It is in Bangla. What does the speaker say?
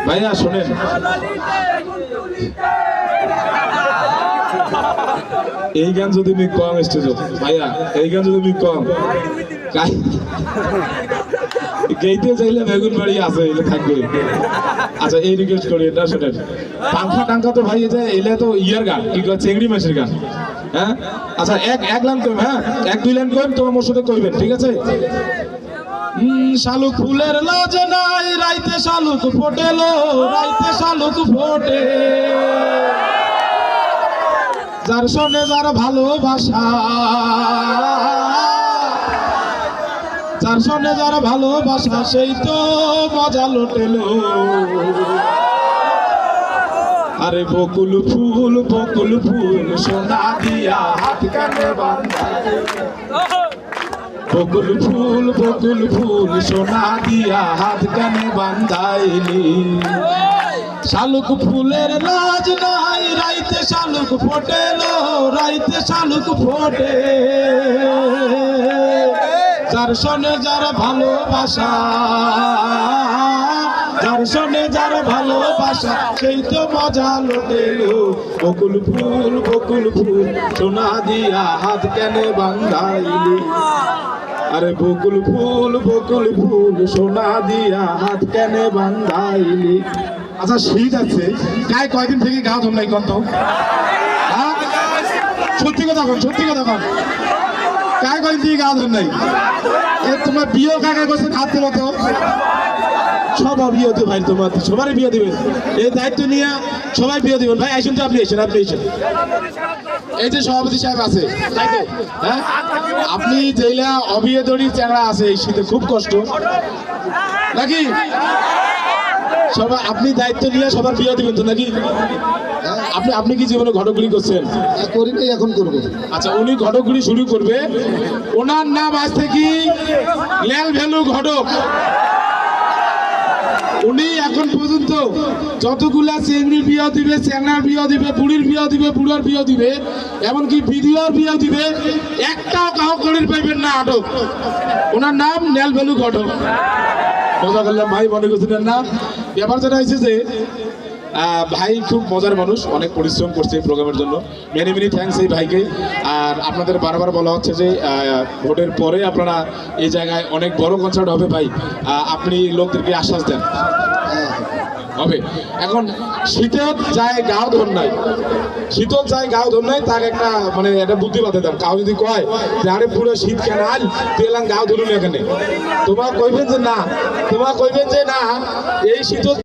ভাইয়া শোনেন, এই গান যদি আমি কম স্টেজ ভাইয়া, এই গান যদি আমি কম গেইতে চাইলে বেগুন বাড়ি আছে, এলে থাকবে। আচ্ছা এই রিকোয়েস্ট করি, এটা শোনেন, পাংখা টাঙ্কা তো ভাই এটা এলে তো ইয়ার গান, কি কয় চেংড়ি মাছের গান। হ্যাঁ আচ্ছা এক লাইন কইম, হ্যাঁ 1-2 লাইন কইম, তোমার মোর সাথে কইবেন, ঠিক আছে? শালুক ফুলের লাজ নাই, রাইতে শালুক ফোটেলো, রাইতে শালুক ফোটে, যার সনে যার ভালোবাসা, যার সনে যার ভালোবাসা, সেই তো মজা লোটেলো। আরে বকুল ফুল সোনা দিয়া হাত কানে বাঁধাইলি, বকুল ফুল সোনা দিয়া হাত কানে বাঁধাইলি। শালুক ফুলের লাজ নাই, রাইতে শালুক ফোটেলো, রাইতে শালুক ফোটে, যার সনে যার ভালোবাসা, যার সনে যার ভালোবাসা, সেই তো মজা লোটেলো। বকুল ফুল সোনা দিয়া হাত কেনে বাঁধাইলি, আরে বকুল ফুল সোনা দিয়া হাত কেনে বাঁধাইলি। আচ্ছা শীত আছে, গায়ে কয়দিন থেকে গা ধর নাই কত? সত্যি কথা কন, সত্যি কথা কন, গায়ে কয়দিন থেকে গা ধর নাই? তোমার বিয়ে কাকা করছে, হাত দিল তো সবার বিয়ে হতে ভাই, তোমার সবারই বিয়ে দিবেন, এই দায়িত্ব নিয়ে সবাই বিয়ে দিবেন। ভাই আসুন তো, আপনি এসেন, আপনি এসেন। এই যে সভাপতি সাহেব আছে, তাই তো? হ্যাঁ আপনি যেইলা অবিয়ে দড়ির চ্যাংড়া আছে, এই শীতে খুব কষ্ট নাকি? সবাই আপনি দায়িত্ব নিয়ে সবার বিয়ে দিবেন তো নাকি? আপনি কি জীবনে ঘটকগুলি করছেন? করি নাই, এখন করবো। আচ্ছা উনি ঘটকগুলি শুরু করবে, ওনার নাম আজ থেকে ল্যাল ভ্যালু ঘটক। উনি এখন পর্যন্ত যতগুলা চেংড়ির বিয়ে দিবে, চ্যাংড়ার বিয়ে দিবে, বুড়ির বিয়ে দিবে, বুড়ার বিয়ে দিবে, এমনকি ভিডিওর বিয়ে দিবে, একটাও কাউ করির পাইবেন না আটক। ওনার নাম ল্যাল ভ্যালু ঘটক। মজা করলাম ভাই, মনে করছিলেন না? ব্যাপার যেটা হয়েছে যে ভাই খুব মজার মানুষ, অনেক পরিশ্রম করছে এই প্রোগ্রামের জন্য। মেনি থ্যাঙ্কস এই ভাইকে। আর আপনাদের বারবার বলা হচ্ছে যে ভোটের পরে আপনারা এই জায়গায় অনেক বড় কনসার্ট হবে ভাই, আপনি লোকদেরকে আশ্বাস দেন হবে। এখন শীতের যায় গাও ধর নাই, শীতল যায় গাও ধর নাই, তার একটা মানে একটা বুদ্ধি বাঁধে দেন। কাউ যদি কয় যে আরে পুরো শীত কেন আল তেলাং গাও ধরুন এখানে, তোমার কইবেন যে না, তোমার কইবেন যে না, এই শীতল